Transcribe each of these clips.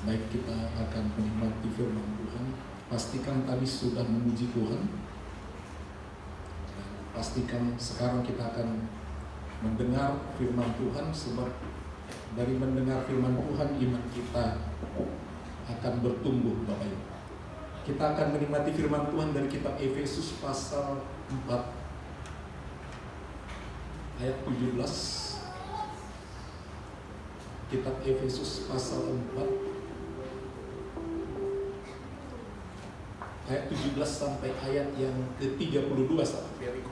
Baik, kita akan menikmati firman Tuhan. Pastikan tadi sudah memuji Tuhan. Dan pastikan sekarang kita akan mendengar firman Tuhan, sebab dari mendengar firman Tuhan iman kita akan bertumbuh, Bapak Ibu. Kita akan menikmati firman Tuhan dari kitab Efesus pasal 4 ayat 17. Kitab Efesus pasal 4 ayat 17 sampai ayat yang ke-32 sahabat Jericho.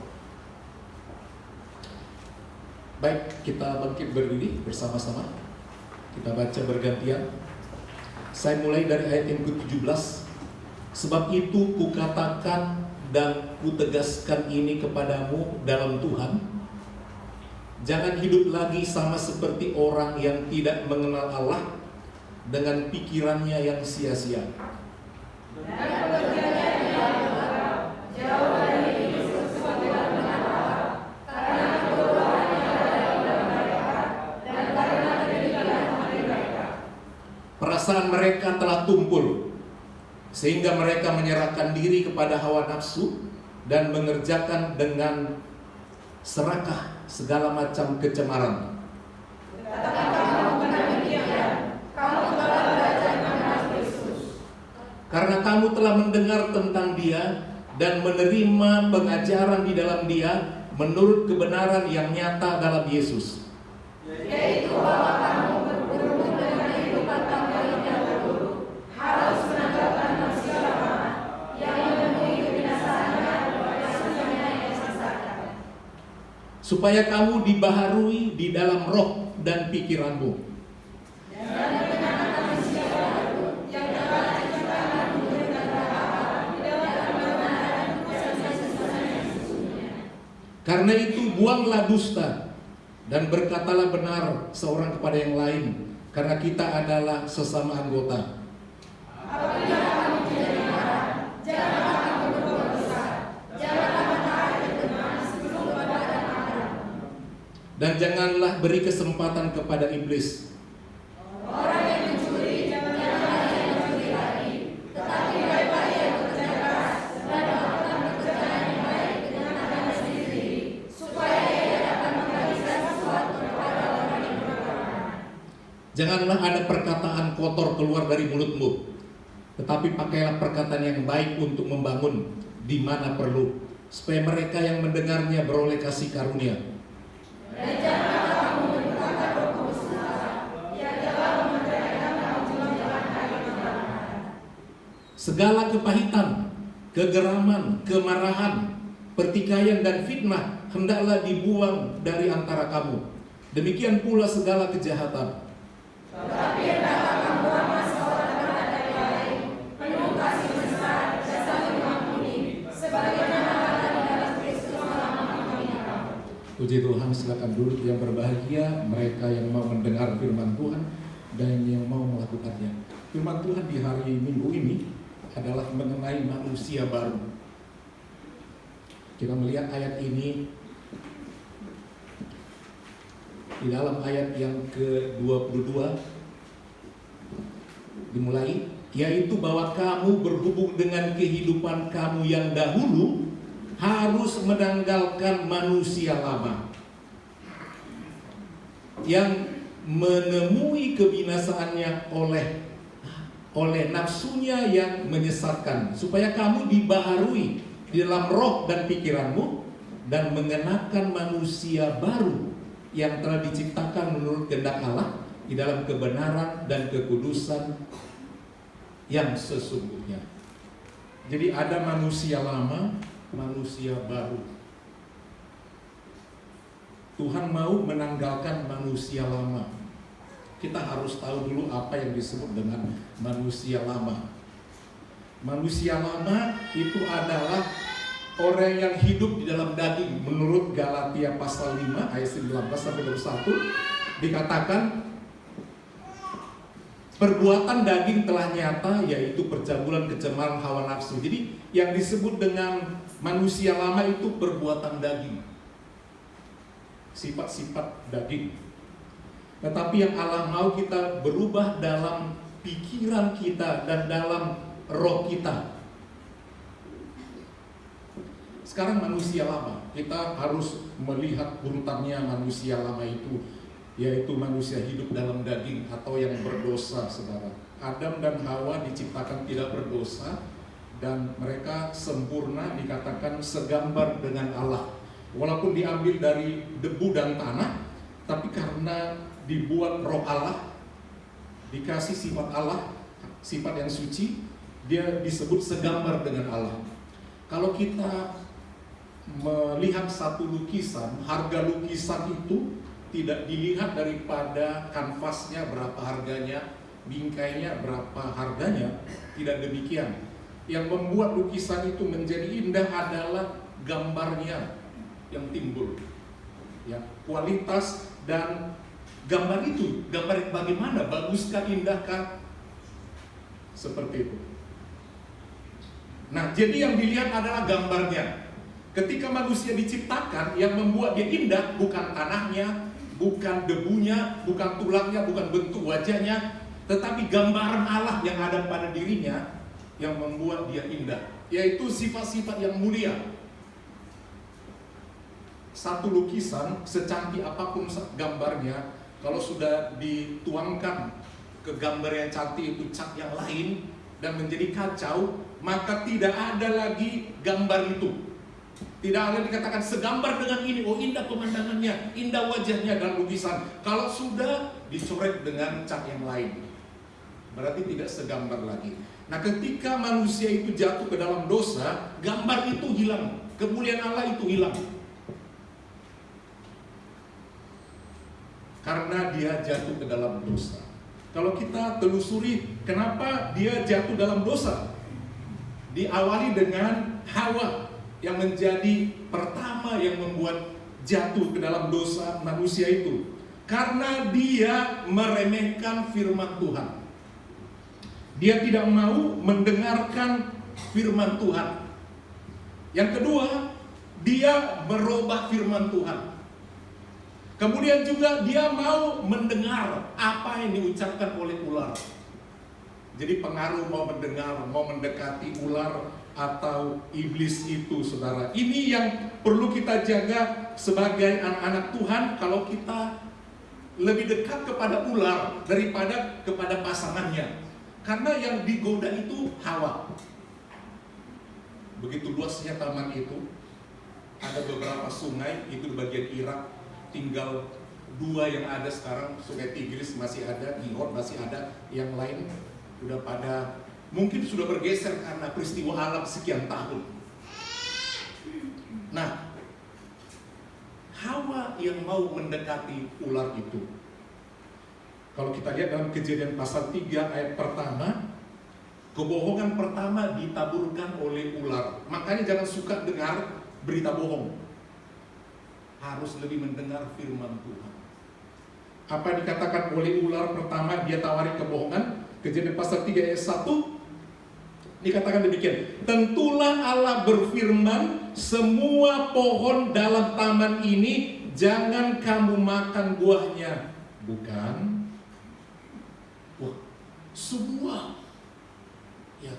Baik, kita bangkit berdiri bersama-sama. Kita baca bergantian. Saya mulai dari ayat yang ke-17. Sebab itu kukatakan dan kutegaskan ini kepadamu dalam Tuhan, jangan hidup lagi sama seperti orang yang tidak mengenal Allah dengan pikirannya yang sia-sia. Perasaan mereka telah tumpul, sehingga mereka menyerahkan diri kepada hawa nafsu dan mengerjakan dengan serakah segala macam kecemaran. Karena kamu telah mendengar tentang Dia dan menerima pengajaran di dalam Dia menurut kebenaran yang nyata dalam Yesus, yaitu bahwa kamu bergumul dengan kehidupan kamu yang dahulu harus menanggalkan manusia lama yang menemui kebinasaannya dan sesungguhnya yang disesatkan, supaya kamu dibaharui di dalam roh dan pikiranmu, karena itu buanglah dusta dan berkatalah benar seorang kepada yang lain, karena kita adalah sesama anggota. Apabila kamu menjadi marah, janganlah kamu berbuat dosa, janganlah menahan kebenaran sebelum badan Adam. Dan janganlah beri kesempatan kepada iblis. Orang yang mencuri, janganlah ia mencuri lagi, tetapi baik-baik ia bekerja keras dan melakukan pekerjaan yang baik dengan tangannya sendiri, supaya ia dapat membagikan sesuatu kepada orang yang berkekurangan. Janganlah ada perkataan kotor keluar dari mulutmu, tetapi pakailah perkataan yang baik untuk membangun di mana perlu, supaya mereka yang mendengarnya beroleh kasih karunia. Dan janganlah kamu berkata berdusta, yang telah mempercayakan kamu jalan-jalan hari kebenaran. Segala kepahitan, kegeraman, kemarahan, pertikaian dan fitnah hendaklah dibuang dari antara kamu. Demikian pula segala kejahatan. Tetapi hendaklah kamu ramah seorang terhadap yang lain, penuh kasih mesra dan saling mengampuni, sebagaimana Allah di dalam Kristus telah mengampuni kamu. Puji Tuhan, silakan duduk yang berbahagia, mereka yang mau mendengar firman Tuhan dan yang mau melakukannya. Firman Tuhan di hari Minggu ini adalah mengenai manusia baru. Kita melihat ayat ini di dalam ayat yang ke-22 dimulai, yaitu bahwa kamu berhubung dengan kehidupan kamu yang dahulu harus menanggalkan manusia lama yang menemui kebinasaannya oleh nafsunya yang menyesatkan, supaya kamu dibaharui di dalam roh dan pikiranmu dan mengenakan manusia baru yang telah diciptakan menurut kehendak Allah di dalam kebenaran dan kekudusan yang sesungguhnya. Jadi ada manusia lama, manusia baru. Tuhan mau menanggalkan manusia lama. Kita harus tahu dulu apa yang disebut dengan manusia lama. Manusia lama itu adalah orang yang hidup di dalam daging. Menurut Galatia pasal 5 ayat 19 sampai 21 dikatakan perbuatan daging telah nyata, yaitu percabulan, kecemaran, hawa nafsu. Jadi yang disebut dengan manusia lama itu perbuatan daging, sifat-sifat daging. Tetapi yang Allah mau kita berubah dalam pikiran kita dan dalam roh kita. Sekarang manusia lama, kita harus melihat urutannya manusia lama itu, yaitu manusia hidup dalam daging atau yang berdosa, saudara. Adam dan Hawa diciptakan tidak berdosa, dan mereka sempurna, dikatakan segambar dengan Allah. Walaupun diambil dari debu dan tanah, tapi karena dibuat roh Allah, dikasih sifat Allah, sifat yang suci, dia disebut segambar dengan Allah. Kalau kita melihat satu lukisan, harga lukisan itu tidak dilihat daripada kanvasnya berapa harganya, bingkainya berapa harganya, tidak demikian. Yang membuat lukisan itu menjadi indah adalah gambarnya yang timbul, ya, kualitas dan gambar itu, gambar bagaimana, baguskah, indahkah, seperti itu. Nah, jadi yang dilihat adalah gambarnya. Ketika manusia diciptakan, yang membuat dia indah bukan tanahnya, bukan debunya, bukan tulangnya, bukan bentuk wajahnya, tetapi gambaran Allah yang ada pada dirinya yang membuat dia indah, yaitu sifat-sifat yang mulia. Satu lukisan, secantik apapun gambarnya, kalau sudah dituangkan ke gambar yang cantik itu cat yang lain dan menjadi kacau, maka tidak ada lagi gambar itu. Tidak ada dikatakan segambar dengan ini, oh indah pemandangannya, indah wajahnya dalam lukisan. Kalau sudah dicoret dengan cat yang lain, berarti tidak segambar lagi. Nah, ketika manusia itu jatuh ke dalam dosa, gambar itu hilang, kemuliaan Allah itu hilang. Karena dia jatuh ke dalam dosa. Kalau kita telusuri kenapa dia jatuh dalam dosa, diawali dengan Hawa yang menjadi pertama yang membuat jatuh ke dalam dosa manusia itu. Karena dia meremehkan firman Tuhan. Dia tidak mau mendengarkan firman Tuhan. Yang kedua, dia merubah firman Tuhan. Kemudian juga dia mau mendengar apa yang diucapkan oleh ular. Jadi pengaruh mau mendengar, mau mendekati ular atau iblis itu, saudara. Ini yang perlu kita jaga sebagai anak-anak Tuhan. Kalau kita lebih dekat kepada ular daripada kepada pasangannya, karena yang digoda itu Hawa. Begitu luasnya taman itu, ada beberapa sungai itu di bagian Irak, tinggal 2 yang ada sekarang. Sungai Tigris masih ada, Gihon masih ada, yang lain udah pada mungkin sudah bergeser karena peristiwa alam sekian tahun. Nah, Hawa yang mau mendekati ular itu. Kalau kita lihat dalam Kejadian pasal 3 ayat pertama, kebohongan pertama ditaburkan oleh ular. Makanya jangan suka dengar berita bohong. Harus lebih mendengar firman Tuhan. Apa dikatakan oleh ular pertama dia tawari kebohongan? Kejadian pasal 3 ayat 1 dikatakan demikian. Tentulah Allah berfirman, semua pohon dalam taman ini jangan kamu makan buahnya. Bukan? Wah, semua. Ya.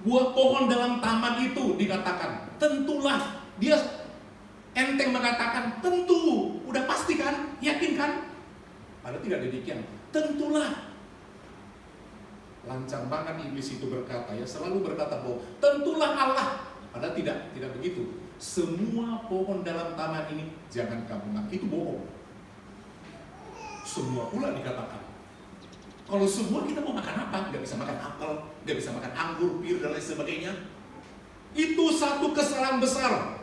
Buah pohon dalam taman itu dikatakan. Tentulah. Dia enteng mengatakan tentu. Udah pasti kan? Yakin kan? Padahal tidak demikian. Tentulah. Lancang banget iblis itu berkata, ya, selalu berkata bahwa tentulah Allah. Padahal tidak begitu. Semua pohon dalam taman ini jangan kamu makan. Itu bohong. Semua pula dikatakan. Kalau semua kita mau makan apa? Gak bisa makan apel, gak bisa makan anggur, pir dan lain sebagainya. Itu satu kesalahan besar.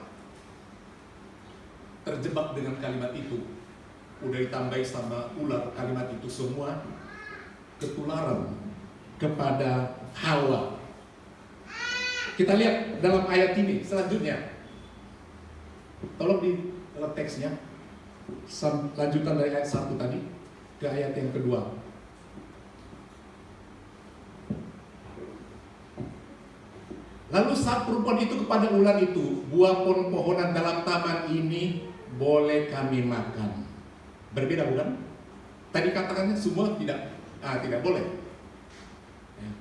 Terjebak dengan kalimat itu. Udah ditambahi sama ular kalimat itu semua ketularan kepada Hawa. Kita lihat dalam ayat ini selanjutnya. Tolong di dalam teksnya, lanjutan dari ayat 1 tadi ke ayat yang kedua. Lalu saat perempuan itu kepada ular itu, buah pohon-pohonan dalam taman ini boleh kami makan. Berbeda bukan? Tadi katakannya semua tidak boleh. Ya.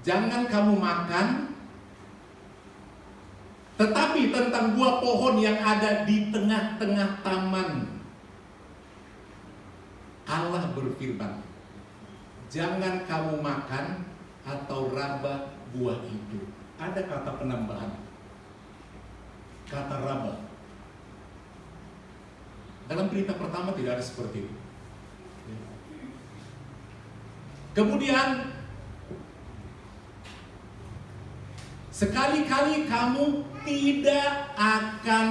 Jangan kamu makan, tetapi tentang buah pohon yang ada di tengah-tengah taman, Allah berfirman, jangan kamu makan atau raba buah itu. Ada kata penambahan, kata raba. Dalam perintah pertama tidak ada seperti itu. Kemudian, sekali-kali kamu tidak akan,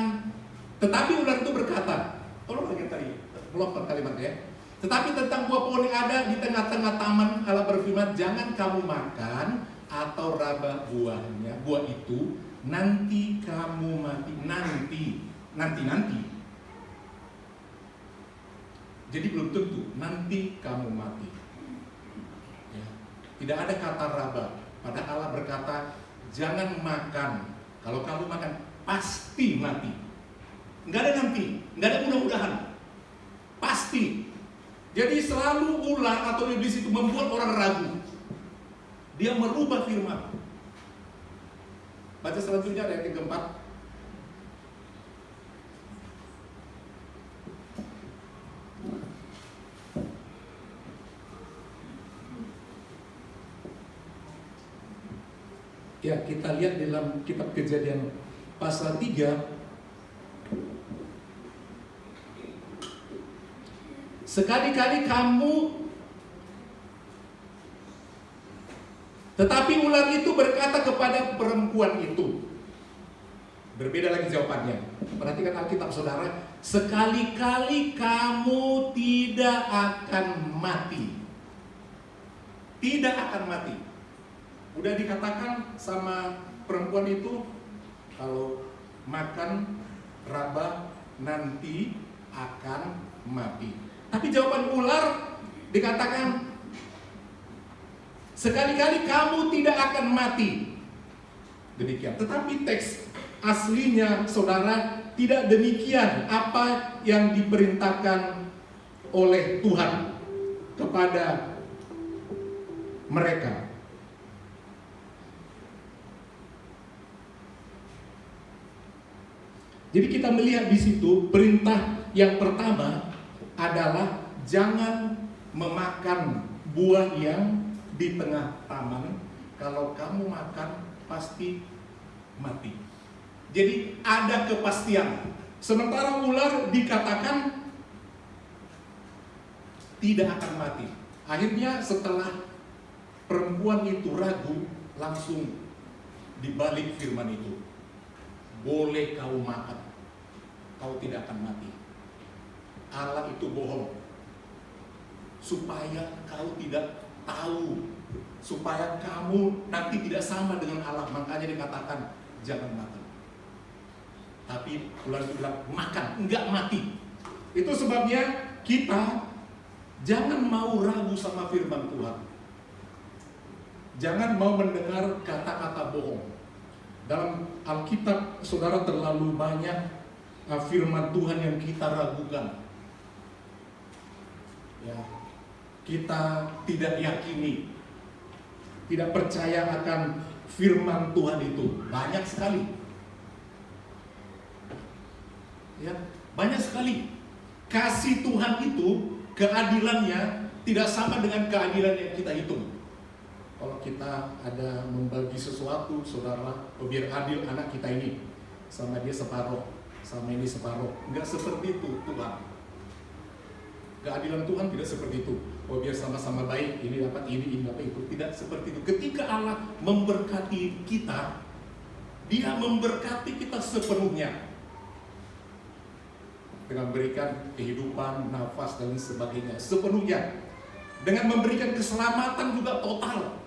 tetapi ular itu berkata, tolong lagi tadi, pelopor kalimatnya. Tetapi tentang buah pohon yang ada di tengah-tengah taman, Allah berfirman, jangan kamu makan atau raba buahnya, buah itu, nanti kamu mati. Nanti. Jadi belum tentu, nanti kamu mati. Ya. Tidak ada kata raba. Padahal Allah berkata, jangan makan. Kalau kamu makan, pasti mati. Nggak ada nanti, nggak ada mudah-mudahan. Pasti. Jadi selalu ular atau iblis itu membuat orang ragu. Dia merubah firman. Baca selanjutnya ayat yang keempat. Ya, kita lihat dalam kitab Kejadian pasal 3. Sekali-kali kamu, tetapi ular itu berkata kepada perempuan itu. Berbeda lagi jawabannya. Perhatikan Alkitab saudara. Sekali-kali kamu tidak akan mati. Tidak akan mati. Udah dikatakan sama perempuan itu, kalau makan raba nanti akan mati. Tapi jawaban ular dikatakan, sekali-kali kamu tidak akan mati. Demikian. Tetapi teks aslinya saudara tidak demikian apa yang diperintahkan oleh Tuhan kepada mereka. Jadi kita melihat di situ perintah yang pertama adalah jangan memakan buah yang di tengah taman. Kalau kamu makan pasti mati. Jadi ada kepastian. Sementara ular dikatakan tidak akan mati. Akhirnya setelah perempuan itu ragu, langsung dibalik firman itu. Boleh kau makan, kau tidak akan mati. Allah itu bohong, supaya kau tidak tahu, supaya kamu nanti tidak sama dengan Allah. Makanya dikatakan jangan makan. Tapi ular itu bilang makan, enggak mati. Itu sebabnya kita jangan mau ragu sama firman Tuhan. Jangan mau mendengar kata-kata bohong. Dalam Alkitab saudara terlalu banyak firman Tuhan yang kita ragukan. Ya, kita tidak yakini, tidak percaya akan firman Tuhan itu. Banyak sekali. Ya, banyak sekali. Kasih Tuhan itu, keadilannya tidak sama dengan keadilan yang kita hitung. Kalau kita ada membagi sesuatu, saudara, biar adil anak kita ini, sama dia separuh, sama ini separuh. Enggak seperti itu Tuhan. Keadilan Tuhan tidak seperti itu. Oh, biar sama-sama baik, ini dapat ini dapat itu. Tidak seperti itu. Ketika Allah memberkati kita, Dia memberkati kita sepenuhnya. Dengan memberikan kehidupan, nafas, dan sebagainya. Sepenuhnya. Dengan memberikan keselamatan juga total.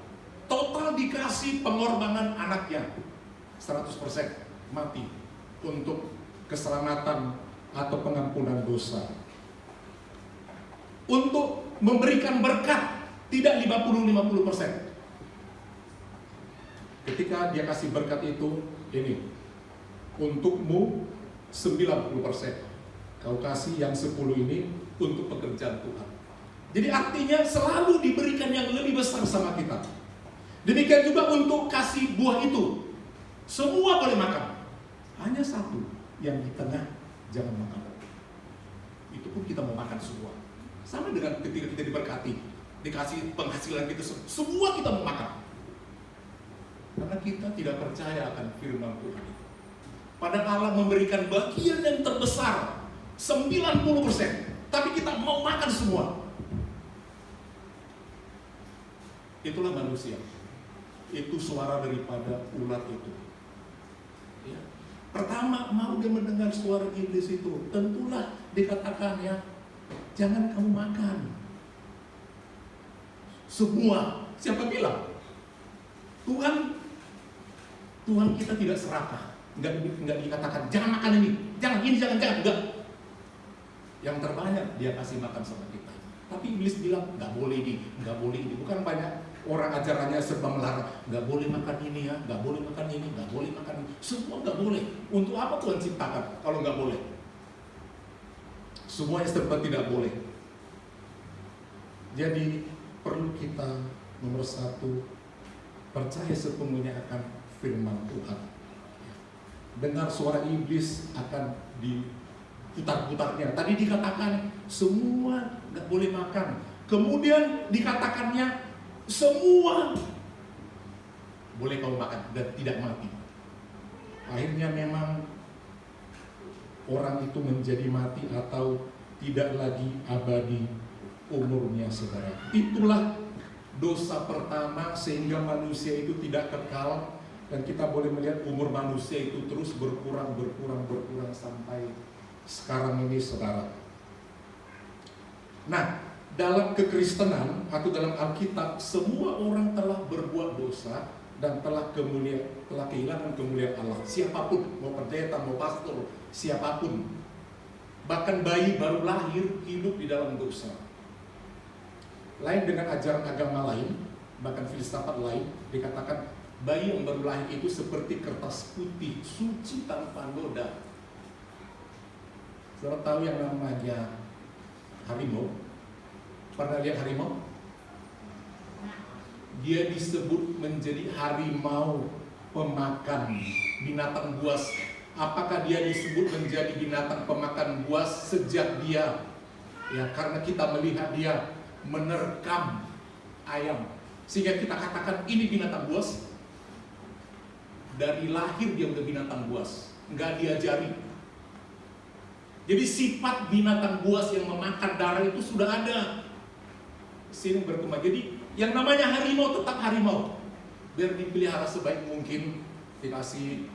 Total dikasih pengorbanan anaknya. 100% mati. Untuk keselamatan atau pengampunan dosa. Untuk memberikan berkat, tidak 50-50%. Ketika dia kasih berkat itu, ini untukmu 90%. Kau kasih yang 10 ini untuk pekerjaan Tuhan. Jadi artinya selalu diberikan yang lebih besar sama kita. Demikian juga untuk kasih buah itu. Semua boleh makan. Hanya satu yang di tengah jangan makan. Itu pun kita mau makan semua. Sama dengan ketika kita diberkati, dikasih penghasilan kita semua kita mau makan. Karena kita tidak percaya akan firman Tuhan. Padahal Allah memberikan bagian yang terbesar 90%, tapi kita mau makan semua. Itulah manusia. Itu suara daripada ulat itu. Ya. Pertama, mau dia mendengar suara iblis itu, tentulah dikatakan ya, jangan kamu makan semua. Siapa bilang? Tuhan kita tidak serakah. Enggak dikatakan jangan makan ini, jangan, enggak. Yang terbanyak dia kasih makan sama kita. Tapi iblis bilang enggak boleh ini. Bukan banyak orang ajarannya serba melarang, enggak boleh makan ini ya, enggak boleh makan ini, enggak boleh makan ini. Semua enggak boleh. Untuk apa Tuhan ciptakan kalau enggak boleh? Semuanya serba tidak boleh. Jadi perlu kita nomor satu, percaya sepenuhnya akan firman Tuhan. Dengar suara iblis akan diputar-putarnya. Tadi dikatakan semua nggak boleh makan. Kemudian dikatakannya semua boleh kau makan dan tidak mati. Akhirnya memang orang itu menjadi mati atau tidak lagi abadi umurnya, saudara. Itulah dosa pertama sehingga manusia itu tidak kekal. Dan kita boleh melihat umur manusia itu terus berkurang sampai sekarang ini, saudara. Nah, dalam kekristenan atau dalam Alkitab, semua orang telah berbuat dosa dan telah kehilangan kemuliaan Allah. Siapapun, mau pendeta, mau pastor, siapapun. Bahkan bayi baru lahir hidup di dalam dosa. Lain dengan ajaran agama lain, bahkan filsafat lain, dikatakan bayi yang baru lahir itu seperti kertas putih, suci tanpa noda. Saudara tahu yang namanya harimau? Pernah lihat harimau? Dia disebut menjadi harimau pemakan binatang buas. Apakah dia disebut menjadi binatang pemakan buas sejak dia? Ya, karena kita melihat dia menerkam ayam, sehingga kita katakan ini binatang buas. Dari lahir dia udah binatang buas, nggak diajari. Jadi sifat binatang buas yang memakan darah itu sudah ada, sering berkembang. Jadi yang namanya harimau tetap harimau, biar dipelihara sebaik mungkin, dikasih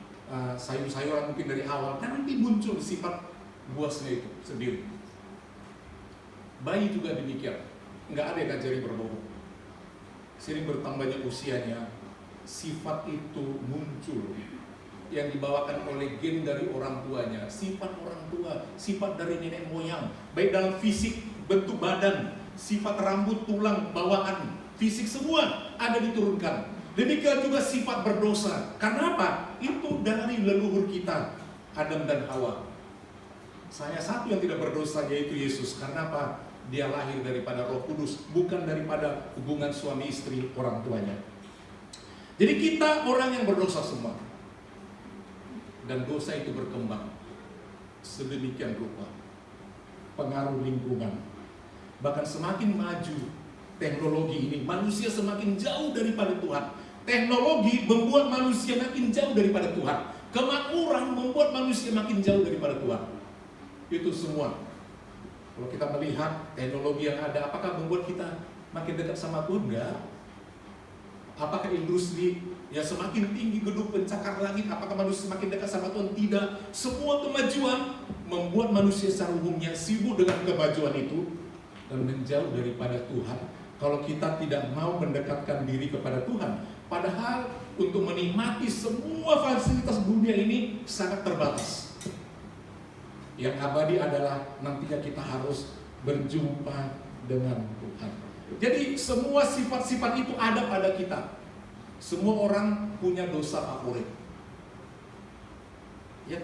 sayur-sayuran mungkin dari awal, dan nanti muncul sifat buasnya itu sendiri. Bayi juga demikian, nggak ada yang diajari berbohong. Sering bertambahnya usianya, sifat itu muncul yang dibawakan oleh gen dari orang tuanya, sifat orang tua, sifat dari nenek moyang, baik dalam fisik, bentuk badan, sifat rambut, tulang, bawaan, fisik semua ada diturunkan. Demikian juga sifat berdosa. Karena apa? Itu dari leluhur kita, Adam dan Hawa. Saya satu yang tidak berdosa, yaitu Yesus. Karena apa? Dia lahir daripada Roh Kudus, bukan daripada hubungan suami istri orang tuanya. Jadi kita orang yang berdosa semua. Dan dosa itu berkembang sedemikian rupa. Pengaruh lingkungan. Bahkan semakin maju teknologi ini, manusia semakin jauh daripada Tuhan. Teknologi membuat manusia makin jauh daripada Tuhan. Kemakmuran membuat manusia makin jauh daripada Tuhan. Itu semua. Kalau kita melihat teknologi yang ada, apakah membuat kita makin dekat sama Tuhan? Enggak. Apakah industri yang semakin tinggi gedung pencakar langit, apakah manusia semakin dekat sama Tuhan? Tidak. Semua kemajuan membuat manusia secara umumnya sibuk dengan kemajuan itu dan menjauh daripada Tuhan. Kalau kita tidak mau mendekatkan diri kepada Tuhan, padahal untuk menikmati semua fasilitas dunia ini sangat terbatas. Yang abadi adalah nantinya kita harus berjumpa dengan Tuhan. Jadi semua sifat-sifat itu ada pada kita. Semua orang punya dosa favorit. Ya,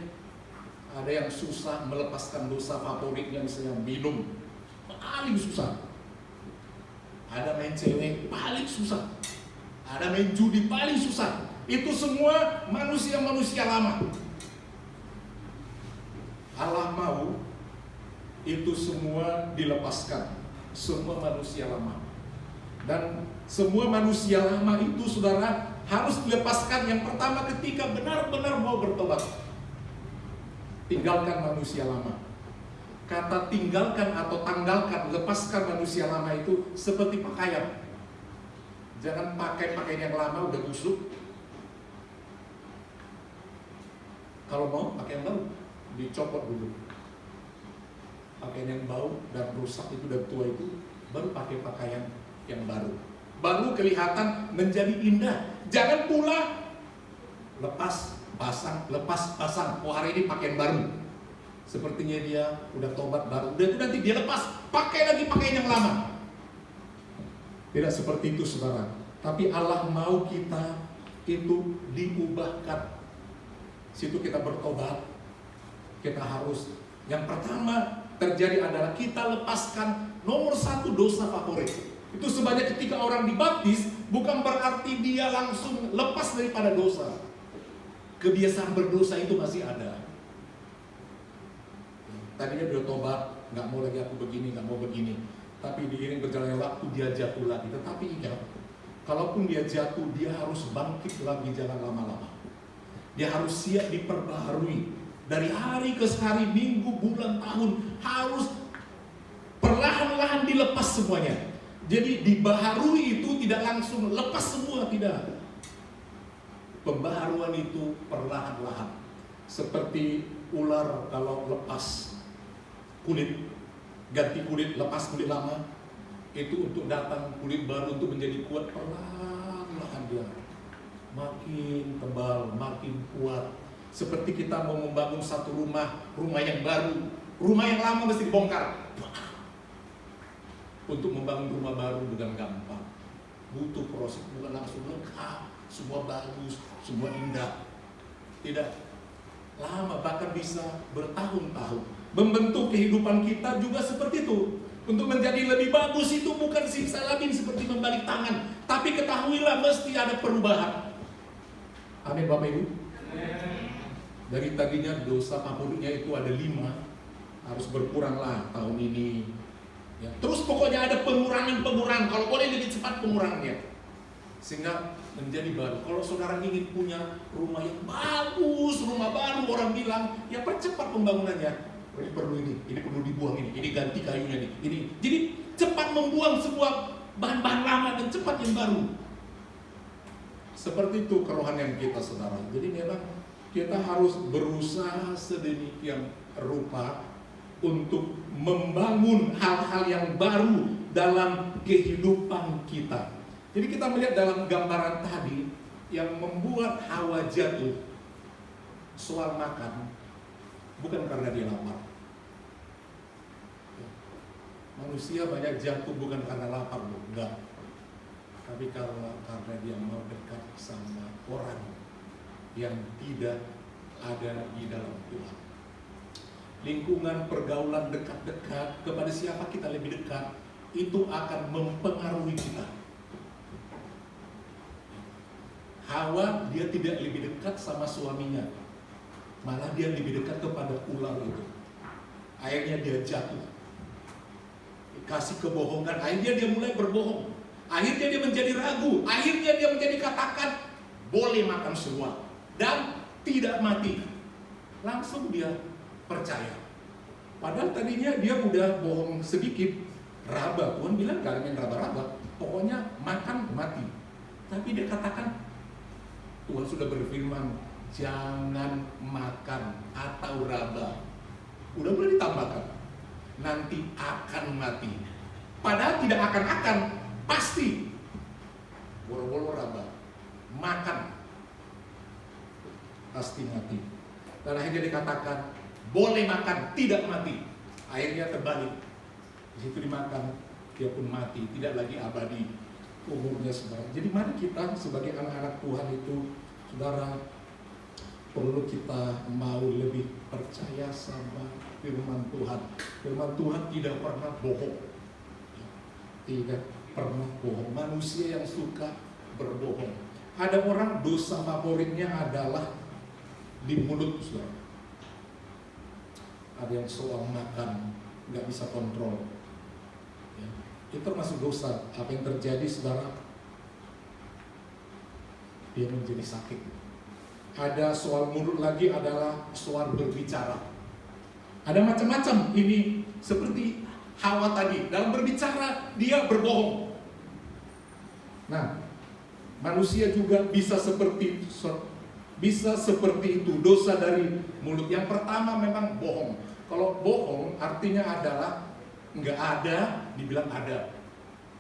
ada yang susah melepaskan dosa favoritnya, misalnya minum, paling susah. ada main cewek paling susah, ada main judi paling susah. Itu semua manusia-manusia lama. Allah mau itu semua dilepaskan, semua manusia lama. Dan semua manusia lama itu, saudara, harus dilepaskan. Yang pertama, ketika benar-benar mau bertobat. Tinggalkan manusia lama. Kata tinggalkan atau tanggalkan, lepaskan manusia lama itu seperti pakaian. Jangan pakai pakaian yang lama, udah busuk. Kalau mau pakai yang baru, dicopot dulu. Pakaian yang bau dan rusak itu dan tua itu, baru pakai pakaian yang baru. Baru kelihatan menjadi indah. Jangan pula lepas pasang, lepas pasang. Oh, hari ini pakaian baru. Sepertinya dia udah tobat baru. Udah itu nanti dia lepas, pakai lagi pakaian yang lama. Tidak seperti itu, saudara. Tapi Allah mau kita itu diubahkan. Situ kita bertobat. Kita harus, yang pertama terjadi adalah kita lepaskan nomor satu dosa favorit. Itu sebanyak ketika orang dibaptis, bukan berarti dia langsung lepas daripada dosa. Kebiasaan berdosa itu masih ada. Tadinya dia tobat, nggak mau lagi aku begini, nggak mau begini. Tapi diiring berjalannya waktu dia jatuh lagi. Tetapi ingat, kalaupun dia jatuh, dia harus bangkit lagi, jangan lama-lama. Dia harus siap diperbaharui. Dari hari ke hari, minggu, bulan, tahun, harus perlahan-lahan dilepas semuanya. Jadi dibaharui itu tidak langsung lepas semua, tidak. Pembaharuan itu perlahan-lahan. Seperti ular kalau lepas kulit, ganti kulit, lepas kulit lama, itu untuk datang kulit baru untuk menjadi kuat, perlahan-lahan dia makin tebal, makin kuat. Seperti kita mau membangun satu rumah yang baru, rumah yang lama mesti dibongkar. Untuk membangun rumah baru bukan gampang, butuh proses, bukan langsung lengkap, semua bagus, semua indah. Tidak lama, bahkan bisa bertahun-tahun. Membentuk kehidupan kita juga seperti itu. Untuk menjadi lebih bagus itu bukan simsalabim seperti membalik tangan, tapi ketahuilah mesti ada perubahan. Amin, Bapak Ibu. Dari tadinya dosa favoritnya itu ada 5, harus berkuranglah tahun ini. Ya, terus pokoknya ada pengurangan. Kalau boleh lebih cepat pengurangannya, sehingga menjadi baru. Kalau saudara ingin punya rumah yang bagus, rumah baru, orang bilang ya percepat pembangunannya. Ini perlu ini perlu dibuang ini ganti kayunya ini. Jadi cepat membuang sebuah bahan-bahan lama dan cepat yang baru. Seperti itu kerohanian kita, saudara. Jadi memang kita harus berusaha sedemikian rupa untuk membangun hal-hal yang baru dalam kehidupan kita. Jadi kita melihat dalam gambaran tadi yang membuat Hawa jatuh soal makan, bukan karena dia lapar. Manusia banyak jatuh bukan karena lapar, enggak. Tapi karena dia mau dekat sama orang yang tidak ada di dalam Tuhan. Lingkungan pergaulan dekat-dekat, kepada siapa kita lebih dekat, itu akan mempengaruhi kita. Hawa dia tidak lebih dekat sama suaminya, malah dia lebih dekat kepada ular itu. Akhirnya dia jatuh, kasih kebohongan, akhirnya dia mulai berbohong. Akhirnya dia menjadi ragu, akhirnya dia menjadi katakan boleh makan semua dan tidak mati. Langsung dia percaya. Padahal tadinya dia udah bohong sedikit, raba. Tuhan bilang gak main raba-raba, pokoknya makan mati. Tapi dia katakan, Tuhan sudah berfirman, jangan makan atau raba. Udah boleh ditambahkan, nanti akan mati. Padahal tidak akan, pasti. Boro-boro raba, makan, pasti mati. Dan akhirnya dikatakan boleh makan, tidak mati. Akhirnya terbalik, di situ dimakan, dia pun mati, tidak lagi abadi umurnya, saudara. Jadi mari kita sebagai anak-anak Tuhan itu, saudara, perlu kita mau lebih percaya sama firman Tuhan. Firman Tuhan tidak pernah bohong. Tidak pernah bohong. Manusia yang suka berbohong. Ada orang dosa favoritnya adalah di mulut, saudara. Ada yang soal makan nggak bisa kontrol, ya. Itu termasuk dosa. Apa yang terjadi, saudara? Dia menjadi sakit. Ada soal mulut lagi adalah soal berbicara. Ada macam-macam. Ini seperti Hawa tadi, dalam berbicara dia berbohong. Nah, manusia juga bisa seperti itu, dosa dari mulut. Yang pertama memang bohong. Kalau bohong artinya adalah nggak ada, dibilang ada.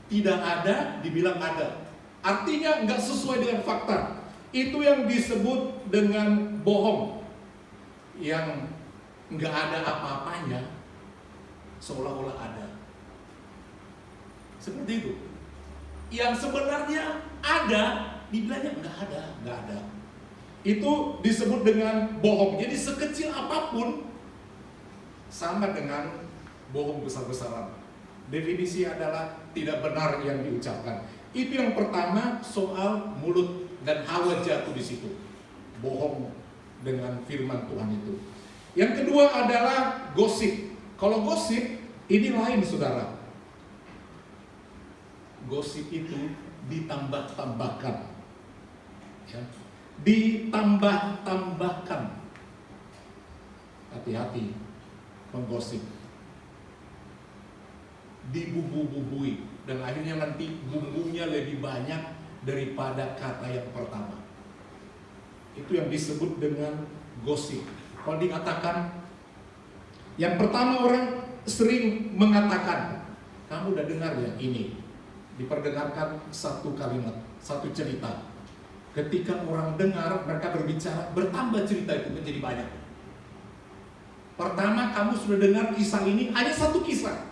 Tidak ada, dibilang ada. Artinya nggak sesuai dengan fakta. Itu yang disebut dengan bohong. Yang nggak ada apa-apanya, seolah-olah ada. Seperti itu. Yang sebenarnya ada, dibilangnya nggak ada. Itu disebut dengan bohong. Jadi sekecil apapun sama dengan bohong besar-besaran. Definisi adalah tidak benar yang diucapkan. Itu yang pertama, soal mulut, dan Hawa jatuh di situ. Bohong dengan firman Tuhan itu. Yang kedua adalah gosip. Kalau gosip ini lain, saudara. Gosip itu ditambah-tambahkan, ya. Ditambah-tambahkan. Hati-hati menggosip. Dibubu-bubui, dan akhirnya nanti bumbunya lebih banyak daripada kata yang pertama. Itu yang disebut dengan gosip. Kalau dikatakan, yang pertama orang sering mengatakan, kamu udah dengar ya ini, diperdengarkan satu kalimat, satu cerita. Ketika orang dengar, mereka berbicara, bertambah cerita itu menjadi banyak. Pertama kamu sudah dengar kisah ini, hanya satu kisah.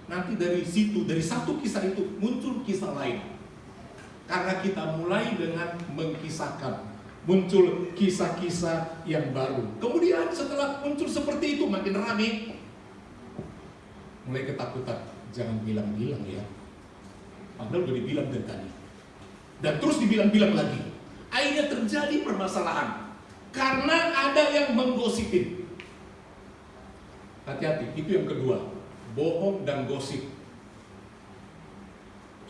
Nanti dari situ, dari satu kisah itu muncul kisah lain. Karena kita mulai dengan mengkisahkan, muncul kisah-kisah yang baru. Kemudian setelah muncul seperti itu, makin ramai, mulai ketakutan. Jangan bilang-bilang ya, padahal udah dibilang dari tadi. Dan terus dibilang-bilang lagi. Akhirnya terjadi permasalahan karena ada yang menggosipin. Hati-hati, itu yang kedua, bohong dan gosip.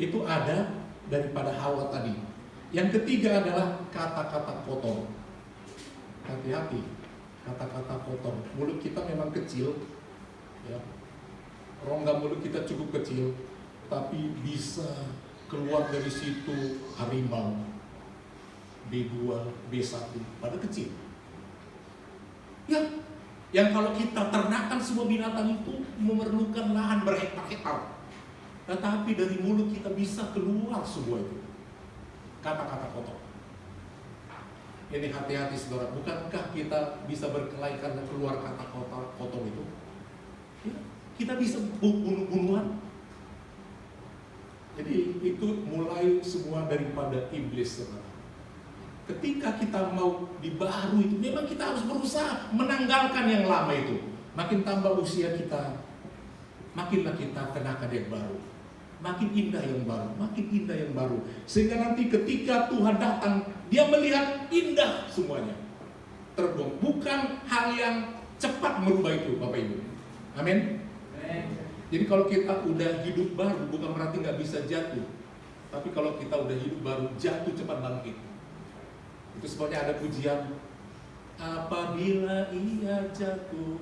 Itu ada daripada Hawa tadi. Yang ketiga adalah kata-kata kotor. Hati-hati, kata-kata kotor. Mulut kita memang kecil, ya. Rongga mulut kita cukup kecil, tapi bisa keluar dari situ harimau, B2, B1, pada kecil. Ya, yang kalau kita ternakan semua binatang itu memerlukan lahan berhektar-hektar. Tetapi dari mulut kita bisa keluar semua itu. Kata-kata kotor. Ini hati-hati saudara, bukankah kita bisa berkelahi karena keluar kata kotor itu? Ya, kita bisa bunuh-bunuhan. Jadi itu mulai semua daripada iblis, saudara. Ketika kita mau dibaharui itu, memang kita harus berusaha menanggalkan yang lama itu. Makin tambah usia kita, makinlah kita kenakan yang baru. Makin indah yang baru, makin indah yang baru. Sehingga nanti ketika Tuhan datang, dia melihat indah semuanya. Terbuang, bukan hal yang cepat merubah itu, Bapak Ibu. Amin. Jadi kalau kita udah hidup baru, bukan berarti nggak bisa jatuh. Tapi kalau kita udah hidup baru, jatuh cepat bangkit. Itu sebabnya ada pujian, apabila ia jatuh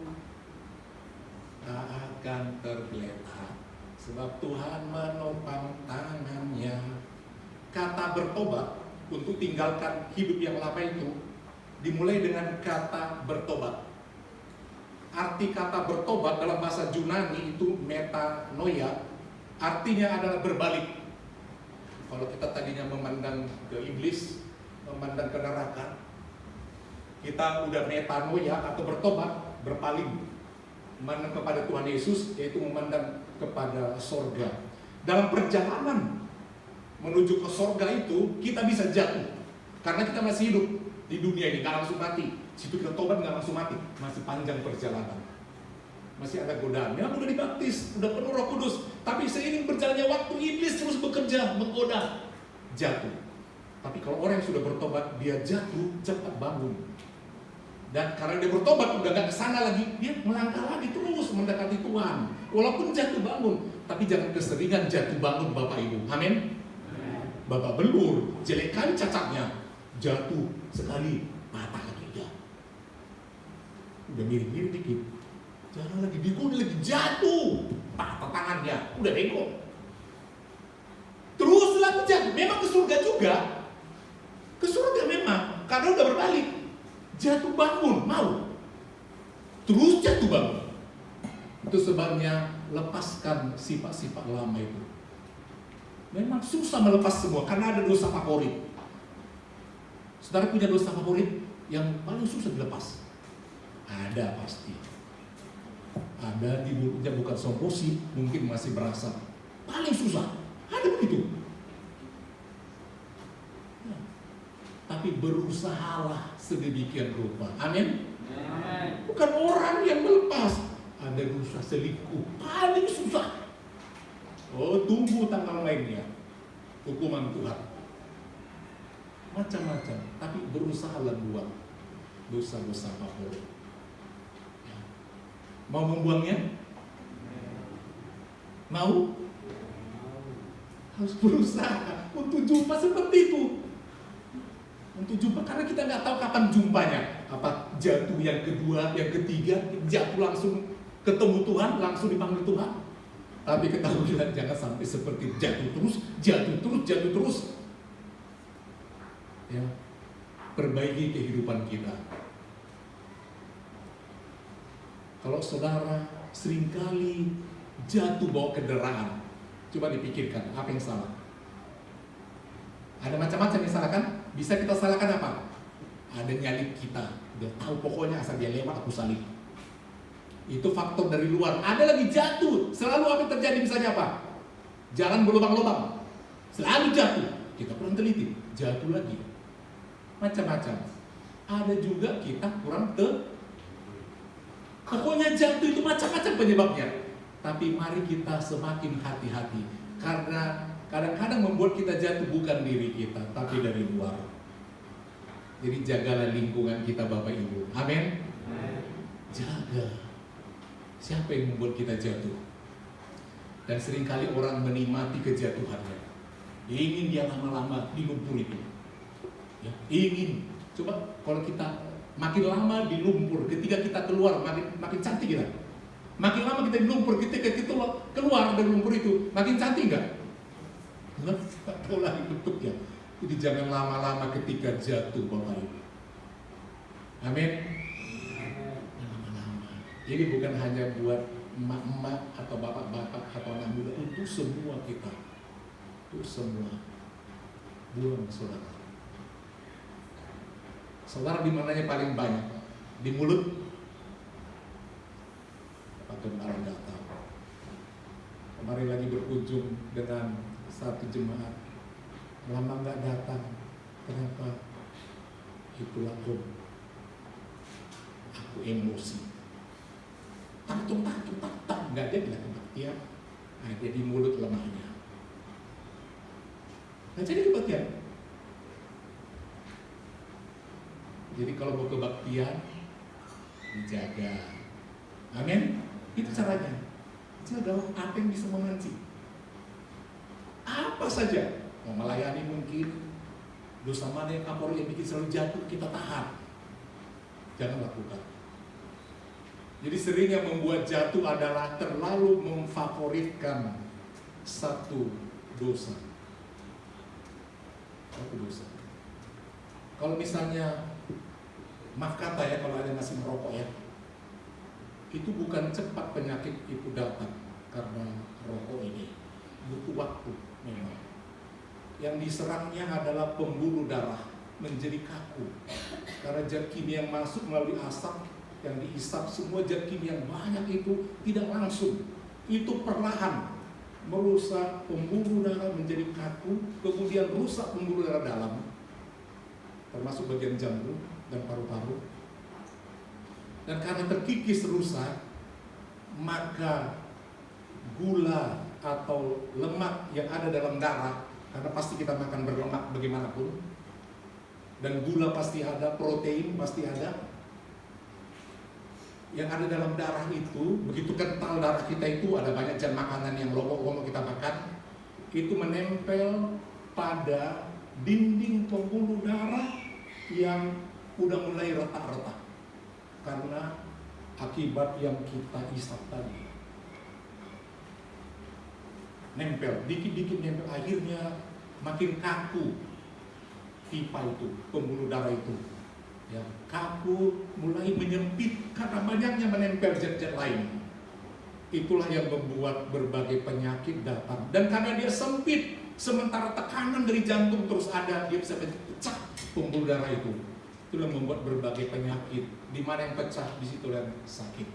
tak akan tergeletak, sebab Tuhan menopang tangannya. Kata bertobat untuk tinggalkan hidup yang lama itu dimulai dengan kata bertobat. Arti kata bertobat dalam bahasa Yunani itu metanoia, artinya adalah berbalik. Kalau kita tadinya memandang ke iblis, memandang ke neraka, kita udah metanoia atau bertobat, berpaling, memandang kepada Tuhan Yesus, yaitu memandang kepada sorga. Dalam perjalanan menuju ke sorga itu, kita bisa jatuh, karena kita masih hidup di dunia ini, gak langsung mati. Situ kita tobat gak langsung mati, masih panjang perjalanan. masih ada godaan. Memang udah dibaptis, udah penuh Roh Kudus, tapi seiring berjalannya waktu iblis terus bekerja menggoda, jatuh. Tapi kalau orang yang sudah bertobat, dia jatuh cepat bangun. Dan karena dia bertobat udah gak kesana lagi, dia melangkah lagi terus mendekati Tuhan. Walaupun jatuh bangun, tapi jangan keseringan jatuh bangun Bapak Ibu. Amin. Bapak belur, jelek kali cacatnya, jatuh sekali patah kakinya. Udah miring-miring dikit, jangan lagi bengkok, lagi jatuh, patah tangannya, udah bengkok. Terus lagi jatuh, memang ke surga juga, ke surga memang, karena udah berbalik. Jatuh bangun, mau. Terus jatuh bangun. Itu sebabnya lepaskan sifat-sifat lama itu. Memang susah melepas semua, karena ada dosa favorit. Saudara punya dosa favorit yang paling susah dilepas? Ada pasti. Ada di mulutnya bukan somposi, mungkin masih berasa. Paling susah, ada begitu. Tapi berusahalah sedemikian rupa. Amin. Bukan orang yang melepas. Ada dosa selingkuh, paling susah. Oh, tunggu tanggal lainnya, hukuman Tuhan. Macam-macam. Tapi berusahalah buang dosa-dosa favorit. Mau membuangnya? Mau? Harus berusaha untuk jumpa seperti itu. Untuk jumpa, karena kita nggak tahu kapan jumpanya. Apa jatuh yang kedua, yang ketiga, jatuh langsung ketemu Tuhan, langsung dipanggil Tuhan. Tapi ketahuilah jangan sampai seperti jatuh terus. Ya, perbaiki kehidupan kita. Kalau saudara seringkali jatuh bawa kendaraan, coba dipikirkan apa yang salah. Ada macam-macam yang salah kan? Bisa kita salahkan apa? Ada nyalip kita, udah tahu pokoknya asal dia lewat aku salib. Itu faktor dari luar. Ada lagi jatuh. Selalu apa yang terjadi misalnya apa? Jalan berlubang-lubang. Selalu jatuh. Kita kurang teliti. Jatuh lagi. Macam-macam. Ada juga kita kurang pokoknya jatuh itu macam-macam penyebabnya. Tapi mari kita semakin hati-hati. Karena kadang-kadang membuat kita jatuh bukan diri kita, tapi dari luar. Jadi jagalah lingkungan kita Bapak Ibu. Amin. Jaga. Siapa yang membuat kita jatuh? Dan seringkali orang menikmati kejatuhannya. Ingin dia lama-lama di lumpur itu. Ya, ingin. Coba kalau kita makin lama di lumpur, ketika kita keluar makin cantik kita. Makin lama kita di lumpur, ketika kita keluar dari lumpur itu, makin cantik enggak? Enggak tahu lagi bentuknya. Jadi jangan lama-lama ketika jatuh Bapak Ibu. Amin. Ini bukan hanya buat emak-emak atau bapak-bapak atau anak muda, untuk semua kita. Untuk semua. Buang saudara. Saudara di mananya paling banyak? Di mulut? Pak Gembala nggak tahu. Kemarin lagi berkunjung dengan satu jemaat. Lama nggak datang. Kenapa? Itulah aku emosi. Tak, nggak ada bilang kebaktian. Nah, jadi mulut lemahnya. Nggak jadi kebaktian. Jadi kalau mau kebaktian, dijaga. Amin. Itu caranya. Jaga apa yang bisa memancing. Apa saja. Mau melayani mungkin. Dosa mana yang kapolri yang bikin selalu jatuh, kita tahan. Jangan lakukan. Jadi sering yang membuat jatuh adalah terlalu memfavoritkan satu dosa. Kalau misalnya, maaf kata ya kalau ada masih merokok ya, itu bukan cepat penyakit itu datang karena rokok ini. Butuh waktu memang. Yang diserangnya adalah pembuluh darah, menjadi kaku. Karena zat kimia yang masuk melalui asap, yang dihisap semua zat kimia yang banyak itu tidak langsung, itu perlahan merusak pembuluh darah menjadi kaku, kemudian rusak pembuluh darah dalam, termasuk bagian jantung dan paru-paru. Dan karena terkikis rusak, maka gula atau lemak yang ada dalam darah, karena pasti kita makan berlemak bagaimanapun, dan gula pasti ada, protein pasti ada, yang ada dalam darah itu, begitu kental darah kita itu, ada banyak zat makanan yang lomok-lomok kita makan, itu menempel pada dinding pembuluh darah yang udah mulai retak-retak karena akibat yang kita isap tadi. Nempel, dikit-dikit nempel, akhirnya makin kaku pipa itu, pembuluh darah itu. Ya, kaku, mulai menyempit karena banyaknya menempel zat-zat lain. Itulah yang membuat berbagai penyakit datang. Dan karena dia sempit, sementara tekanan dari jantung terus ada, dia bisa pecah pembuluh darah itu. Itulah membuat berbagai penyakit. Di mana yang pecah, di situ yang sakit.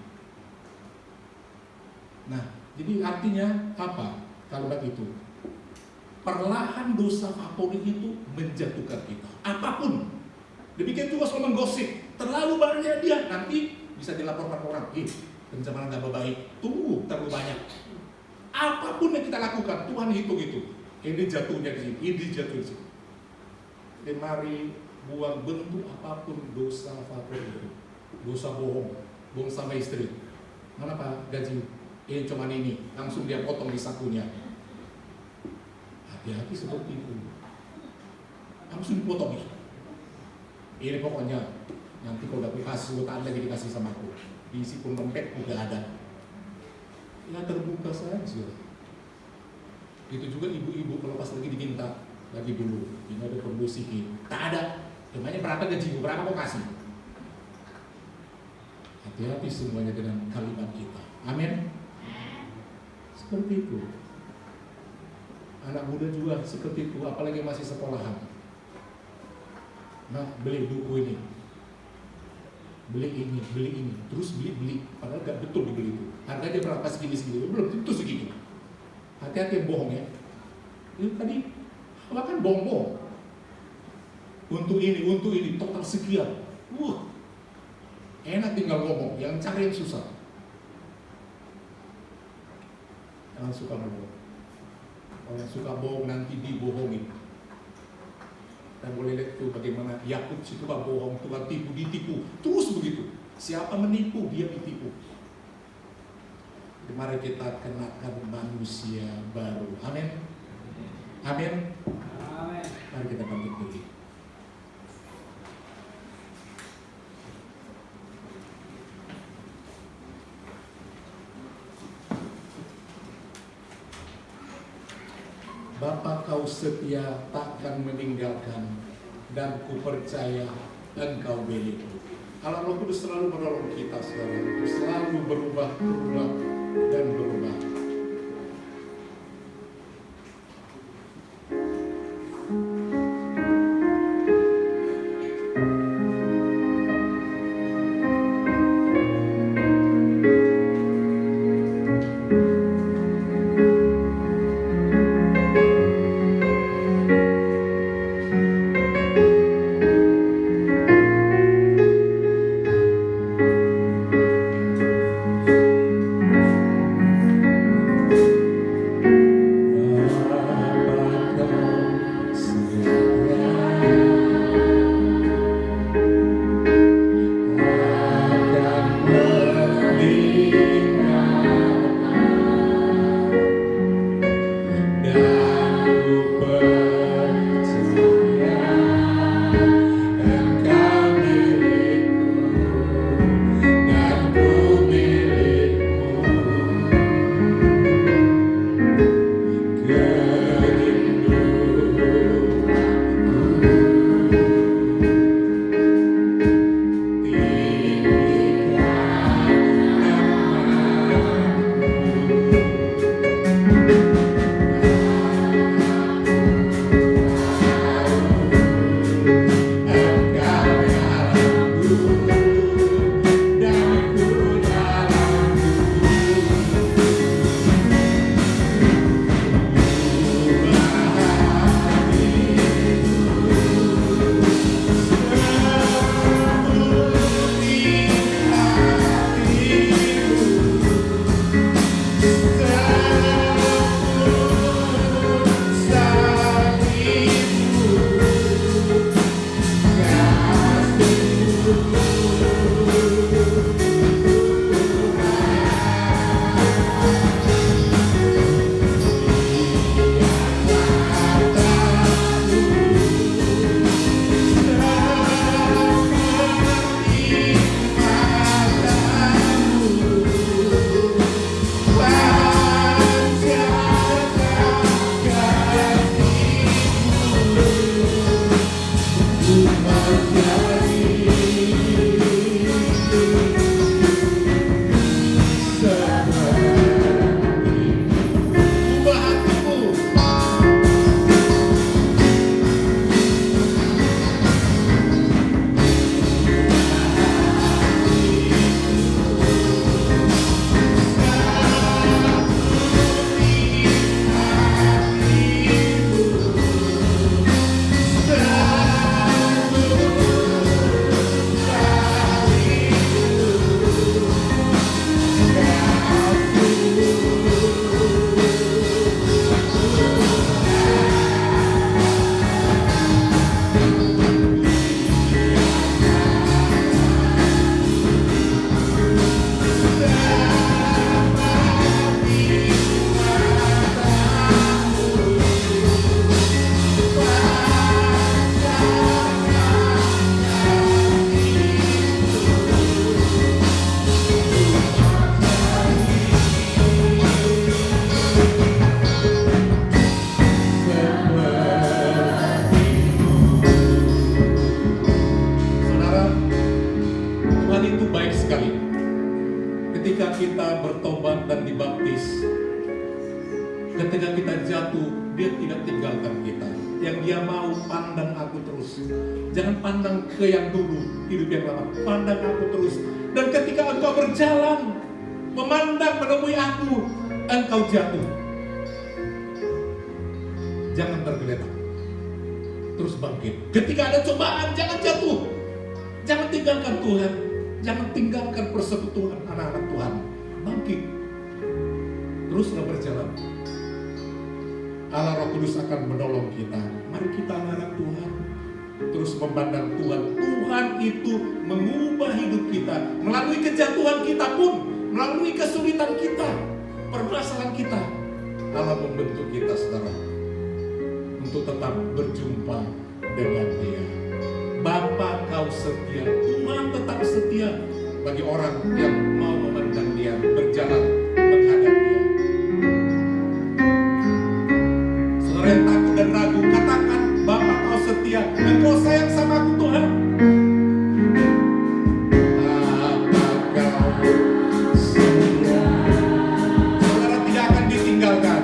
Nah, jadi artinya apa? Kalau begitu, perlahan dosa favorit itu menjatuhkan kita. Apapun. Demikian juga soal menggosip. Terlalu banyak dia, nanti bisa dilaporkan orang. Pencemaran nama baik, tunggu terlalu banyak. Apapun yang kita lakukan, Tuhan hitung itu. Ini jatuhnya di sini, ini jatuh di sini. Jadi mari buang bentuk apapun dosa favorit itu. Dosa bohong, bohong sama istri. Mana Pak gaji? Ini cuman ini, langsung dia potong di sakunya. Hati-hati seperti itu. Langsung dipotong. Ini pokoknya nanti kalau udah dikasih, tak lagi dikasih sama aku. Isi pun dompet udah ada. Ya terbuka saja. Itu juga ibu-ibu kalau pas lagi diminta lagi dulu, ini ada perlu sikit. Tak ada. Namanya berapa gajimu, berapa mau kasih? Hati-hati semuanya dengan kalimat kita. Amin. Seperti itu. Anak muda juga seperti itu, apalagi masih sekolahan. Nah, beli buku ini. Beli ini, terus beli, padahal gak betul dibeli itu. Harganya berapa segini, belum tentu segitu. Hati-hati yang bohong ya. Itu tadi, bahkan bohong. Untuk ini, total sekian. Enak tinggal ngomong, yang cari yang susah. Jangan suka bohong. Kalau yang suka bohong nanti dibohongin. Dan boleh lihat itu bagaimana Yakub itu kan bohong, tukang tipu, ditipu, terus begitu. Siapa menipu, dia ditipu. Jadi mari kita kenakan manusia baru. Amin. Amin. Amin. Mari kita bangkit dulu. Bapa, kau setia, takkan meninggalkan, dan ku percaya engkau milikku. Allah Roh Kudus selalu menolong kita, selalu berubah dan berubah. tinggalkan kita. Yang dia mau pandang aku terus. Jangan pandang ke yang dulu, hidup yang lama. Pandang aku terus. Dan ketika engkau berjalan, memandang menemui aku, engkau jatuh. Jangan tergeletak. Terus bangkit. Ketika ada cobaan, jangan jatuh. Jangan tinggalkan Tuhan. Jangan tinggalkan persekutuan anak-anak Tuhan. Bangkit. Teruslah berjalan. Allah Roh Kudus akan menolong kita. Mari kita anak-anak Tuhan terus memandang Tuhan. Tuhan itu mengubah hidup kita. Melalui kejatuhan kita pun, melalui kesulitan kita, permasalahan kita, Allah membentuk kita, saudara, untuk tetap berjumpa dengan Dia. Bapa, kau setia. Tuhan tetap setia bagi orang yang mau memandang Dia, berjalan menghadap Dia. Saudara yang takut dan ragu, katakan, Bapa, kau setia. Engkau sayang sama aku, Tuhan. Bapa, kau setia. Saudara tidak akan ditinggalkan.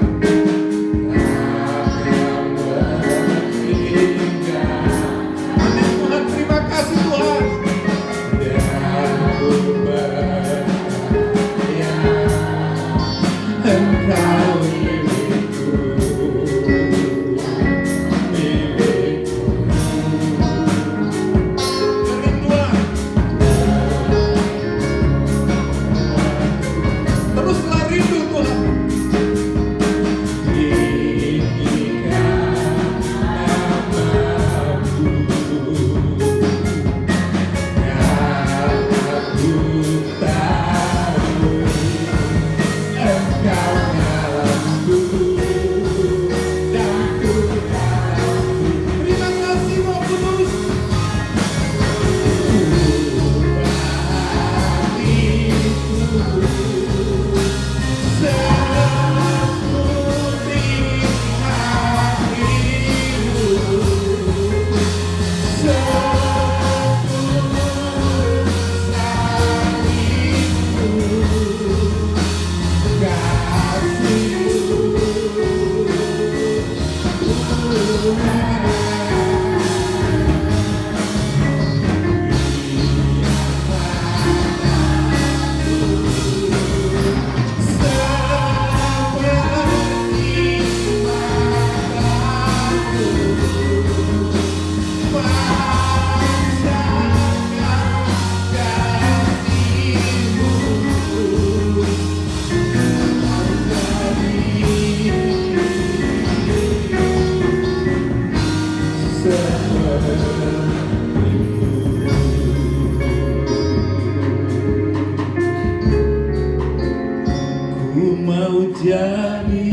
Ku mau jadi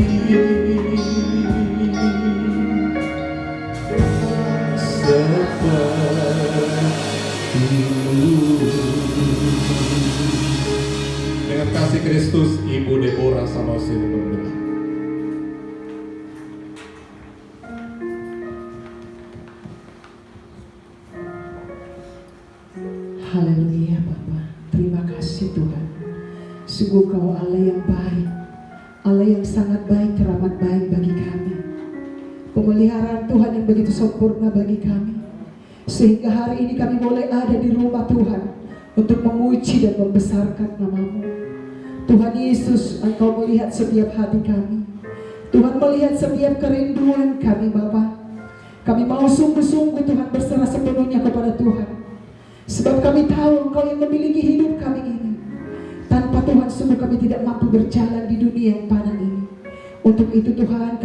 dengan kasih Kristus, Ibu Deborah Samosir berdoa. Haleluya Bapa, terima kasih Tuhan. Sungguh Kau Allah yang baik, Allah yang sangat baik, teramat baik bagi kami. Pemeliharaan Tuhan yang begitu sempurna bagi kami, sehingga hari ini kami boleh ada di rumah Tuhan untuk memuji dan membesarkan nama-Mu. Tuhan Yesus, Engkau melihat setiap hati kami. Tuhan melihat setiap kerinduan kami Bapa. Kami mau sungguh-sungguh Tuhan berserah sepenuhnya kepada Tuhan. Sebab kami tahu Engkau yang memiliki hidup kami ini. Tanpa Tuhan sungguh kami tidak mampu berjalan di dunia yang fana ini. Untuk itu Tuhan